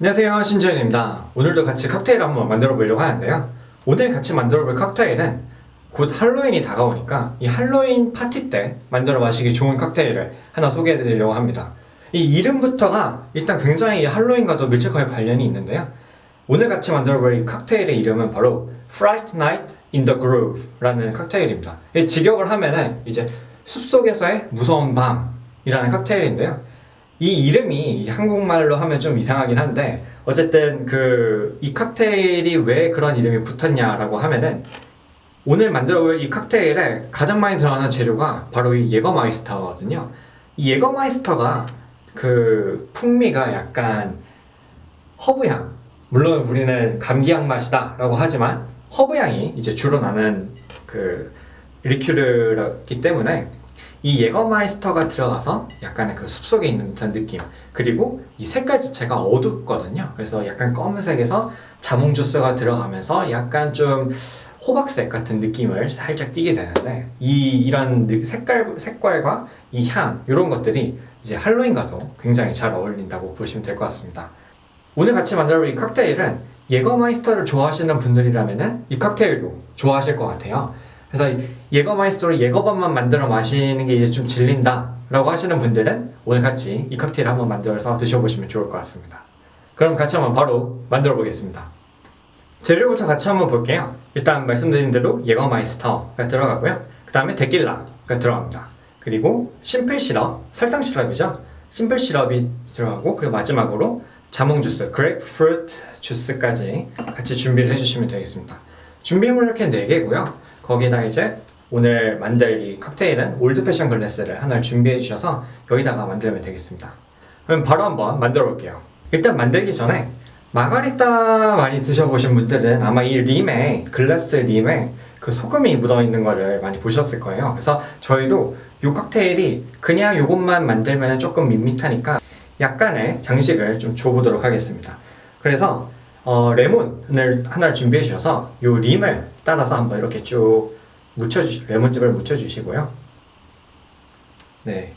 안녕하세요, 신재현입니다. 오늘도 같이 칵테일을 한번 만들어 보려고 하는데요. 오늘 같이 만들어 볼 칵테일은 곧 할로윈이 다가오니까 이 할로윈 파티 때 만들어 마시기 좋은 칵테일을 하나 소개해 드리려고 합니다. 이 이름부터가 일단 굉장히 할로윈과도 밀접하게 관련이 있는데요. 오늘 같이 만들어 볼 이 칵테일의 이름은 바로 Fright Night in the Groove 라는 칵테일입니다. 이 직역을 하면은 이제 숲속에서의 무서운 밤이라는 칵테일인데요. 이 이름이 한국말로 하면 좀 이상하긴 한데 어쨌든 이 칵테일이 왜 그런 이름이 붙었냐라고 하면은 오늘 만들어볼 이 칵테일에 가장 많이 들어가는 재료가 바로 이 예거마이스터거든요. 이 예거마이스터가 그 풍미가 약간 허브향, 물론 우리는 감기향 맛이다 라고 하지만 허브향이 이제 주로 나는 그 리큐르이기 때문에 이 예거마이스터가 들어가서 약간의 그 숲속에 있는 듯한 느낌, 그리고 이 색깔 자체가 어둡거든요. 그래서 약간 검은색에서 자몽 주스가 들어가면서 약간 좀 호박색 같은 느낌을 살짝 띠게 되는데 이런 색깔과 이 향, 이런 것들이 이제 할로윈과도 굉장히 잘 어울린다고 보시면 될 것 같습니다. 오늘 같이 만들어볼 이 칵테일은 예거마이스터를 좋아하시는 분들이라면 이 칵테일도 좋아하실 것 같아요. 그래서 예거마이스터로 예거밤만 만들어 마시는 게 이제 좀 질린다 라고 하시는 분들은 오늘 같이 이 칵테일을 한번 만들어서 드셔보시면 좋을 것 같습니다. 그럼 같이 한번 바로 만들어 보겠습니다. 재료부터 같이 한번 볼게요. 일단 말씀드린 대로 예거마이스터가 들어가고요. 그 다음에 데킬라가 들어갑니다. 그리고 심플 시럽, 설탕 시럽이죠. 심플 시럽이 들어가고, 그리고 마지막으로 자몽 주스, 그레이프프루트 주스까지 같이 준비를 해주시면 되겠습니다. 준비물 이렇게 4개고요. 거기다 이제 오늘 만들 이 칵테일은 올드 패션 글래스를 하나 준비해 주셔서 여기다가 만들면 되겠습니다. 그럼 바로 한번 만들어 볼게요. 일단 만들기 전에 마가리타 많이 드셔보신 분들은 아마 이 림에, 글라스 림에 그 소금이 묻어 있는 거를 많이 보셨을 거예요. 그래서 저희도 이 칵테일이 그냥 이것만 만들면 조금 밋밋하니까 약간의 장식을 좀 줘보도록 하겠습니다. 그래서 레몬을 하나를 준비해 주셔서 이 림을 따라서 한번 이렇게 쭉 레몬즙을 묻혀주시고요. 네.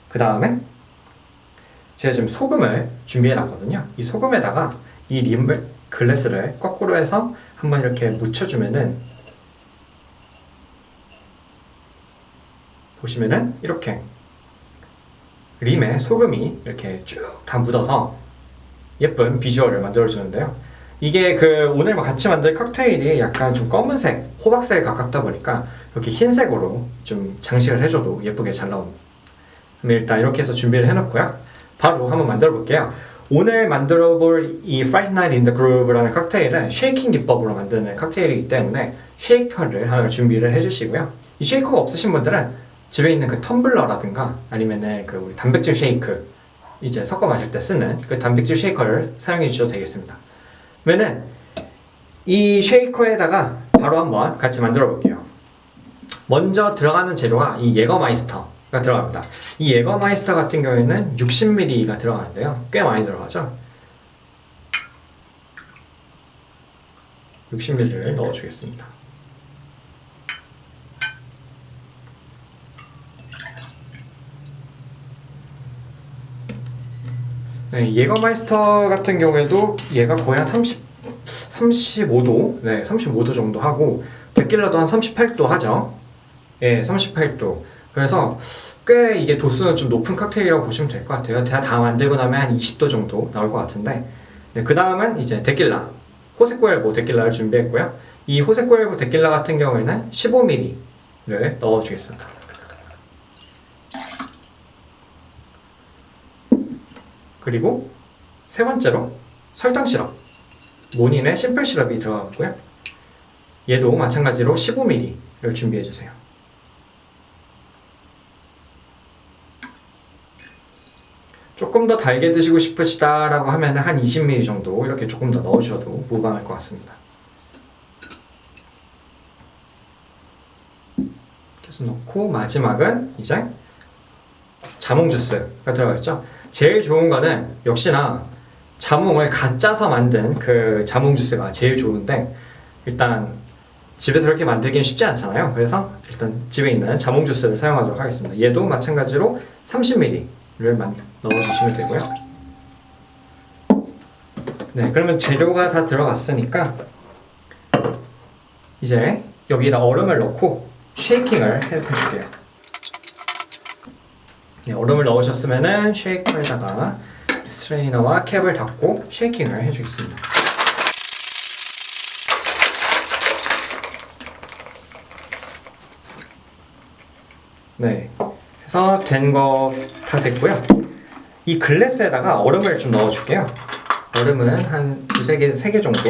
그 다음에 제가 지금 소금을 준비해 놨거든요. 이 소금에다가 이 림을, 글래스를 거꾸로 해서 한번 이렇게 묻혀주면은 보시면은 이렇게 림에 소금이 이렇게 쭉 다 묻어서 예쁜 비주얼을 만들어주는데요. 이게 오늘 같이 만들 칵테일이 약간 좀 검은색, 호박색에 가깝다 보니까 이렇게 흰색으로 좀 장식을 해줘도 예쁘게 잘 나옵니다. 그럼 일단 이렇게 해서 준비를 해놓고요. 바로 한번 만들어 볼게요. 오늘 만들어 볼 이 Fright Night in the Groove라는 칵테일은 쉐이킹 기법으로 만드는 칵테일이기 때문에 쉐이커를 하나 준비를 해주시고요. 이 쉐이커가 없으신 분들은 집에 있는 그 텀블러라든가 아니면은 우리 단백질 쉐이크 이제 섞어 마실 때 쓰는 그 단백질 쉐이커를 사용해 주셔도 되겠습니다. 그러면은 이 쉐이커에다가 바로 한번 같이 만들어 볼게요. 먼저 들어가는 재료가 이 예거마이스터가 들어갑니다. 이 예거마이스터 같은 경우에는 60ml가 들어가는데요. 꽤 많이 들어가죠. 60ml를 넣어주겠습니다. 네, 예거마이스터 같은 경우에도 얘가 거의 한 35도, 네, 35도 정도 하고 데킬라도 한 38도 하죠. 예, 38도. 그래서 꽤 이게 도수는 좀 높은 칵테일이라고 보시면 될 것 같아요. 다 만들고 나면 한 20도 정도 나올 것 같은데, 네, 그 다음은 이제 데킬라, 호세쿠엘보 데킬라를 준비했고요. 이 호세쿠엘보 데킬라 같은 경우에는 15ml를 넣어주겠습니다. 그리고 세 번째로 설탕 시럽, 모닌의 심플 시럽이 들어가고요. 얘도 마찬가지로 15ml를 준비해 주세요. 조금 더 달게 드시고 싶으시다라고 하면 한 20ml 정도 이렇게 조금 더 넣으셔도 무방할 것 같습니다. 이렇게 해서 넣고 마지막은 이제 자몽 주스가 들어가 있죠. 제일 좋은 거는 역시나 자몽을 갓 짜서 만든 그 자몽 주스가 제일 좋은데 일단 집에서 이렇게 만들기는 쉽지 않잖아요. 그래서 일단 집에 있는 자몽 주스를 사용하도록 하겠습니다. 얘도 마찬가지로 30ml를 넣어주시면 되고요. 네, 그러면 재료가 다 들어갔으니까 이제 여기다 얼음을 넣고 쉐이킹을 해줄게요. 네, 얼음을 넣으셨으면은 쉐이커에다가 스트레이너와 캡을 닫고 쉐이킹을 해주겠습니다. 네, 해서 된 거 다 됐고요. 이 글래스에다가 얼음을 좀 넣어줄게요. 얼음은 한 두세 개, 세 개 정도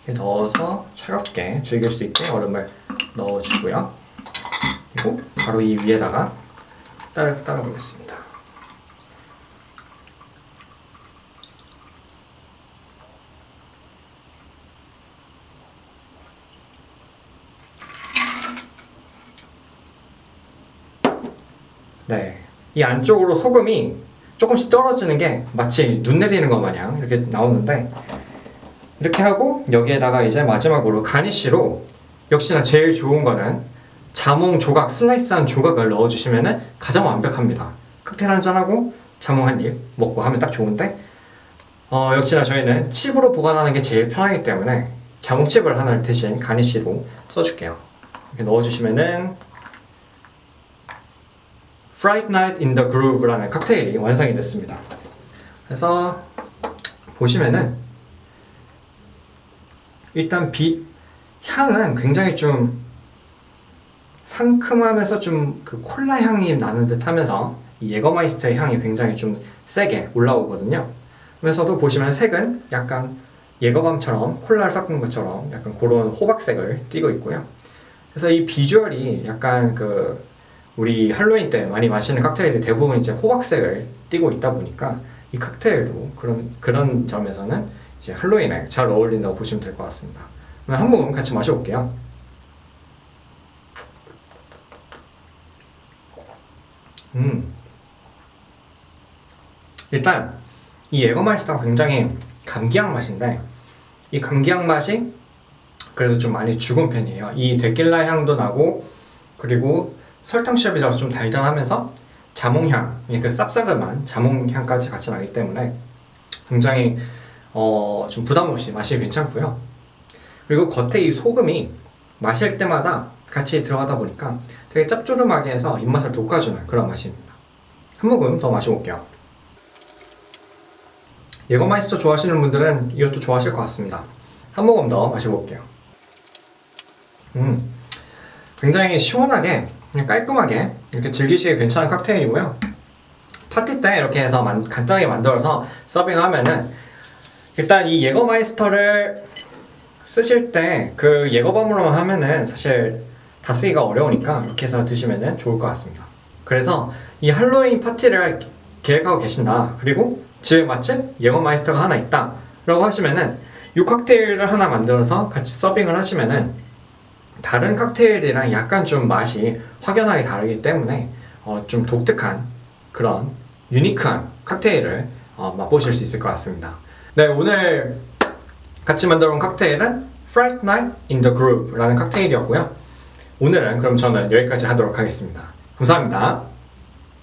이렇게 넣어서 차갑게 즐길 수 있게 얼음을 넣어주고요. 그리고 바로 이 위에다가 따라 보겠습니다. 네, 이 안쪽으로 소금이 조금씩 떨어지는 게 마치 눈 내리는 것 마냥 이렇게 나오는데, 이렇게 하고 여기에다가 이제 마지막으로 가니쉬로 역시나 제일 좋은 거는 자몽 조각, 슬라이스한 조각을 넣어주시면 가장 완벽합니다. 칵테일 한잔하고 자몽 한 입 먹고 하면 딱 좋은데, 역시나 저희는 칩으로 보관하는 게 제일 편하기 때문에 자몽 칩을 하나를 대신 가니쉬로 써줄게요. 이렇게 넣어주시면은 Fright Night in the Groove라는 칵테일이 완성이 됐습니다. 그래서 보시면은 일단 향은 굉장히 좀 상큼하면서 좀 그 콜라 향이 나는 듯 하면서 이 예거마이스터의 향이 굉장히 좀 세게 올라오거든요. 그래서도 보시면 색은 약간 예거밤처럼 콜라를 섞은 것처럼 약간 그런 호박색을 띠고 있고요. 그래서 이 비주얼이 약간 그 우리 할로윈 때 많이 마시는 칵테일이 대부분 이제 호박색을 띠고 있다 보니까 이 칵테일도 그런 점에서는 이제 할로윈에 잘 어울린다고 보시면 될 것 같습니다. 그럼 한 모금 같이 마셔볼게요. 일단 이 예거마이스터가 굉장히 감기향 맛인데, 이 감기향 맛이 그래도 좀 많이 죽은 편이에요. 이 데킬라 향도 나고, 그리고 설탕 시럽이라서 좀 달달하면서 자몽향, 그 쌉싸름한 자몽향까지 같이 나기 때문에 굉장히 좀 부담 없이 마시기 괜찮고요. 그리고 겉에 이 소금이 마실 때마다 같이 들어가다 보니까 되게 짭조름하게 해서 입맛을 돋궈주는 그런 맛입니다. 한 모금 더 마셔볼게요. 예거마이스터 좋아하시는 분들은 이것도 좋아하실 것 같습니다. 한 모금 더 마셔볼게요. 굉장히 시원하게 그냥 깔끔하게 이렇게 즐기시기 괜찮은 칵테일이고요. 파티 때 이렇게 해서 간단하게 만들어서 서빙하면은, 일단 이 예거마이스터를 쓰실 때 그 예거밤으로만 하면은 사실 다 쓰기가 어려우니까 이렇게 해서 드시면은 좋을 것 같습니다. 그래서 이 할로윈 파티를 계획하고 계신다, 그리고 집에 마침 예거마이스터가 하나 있다 라고 하시면은 이 칵테일을 하나 만들어서 같이 서빙을 하시면은 다른 칵테일이랑 약간 좀 맛이 확연하게 다르기 때문에 좀 독특한 그런 유니크한 칵테일을 맛보실 수 있을 것 같습니다. 네, 오늘 같이 만들어 온 칵테일은 Fright Night in the Groove라는 칵테일이었고요. 오늘은 그럼 저는 여기까지 하도록 하겠습니다. 감사합니다.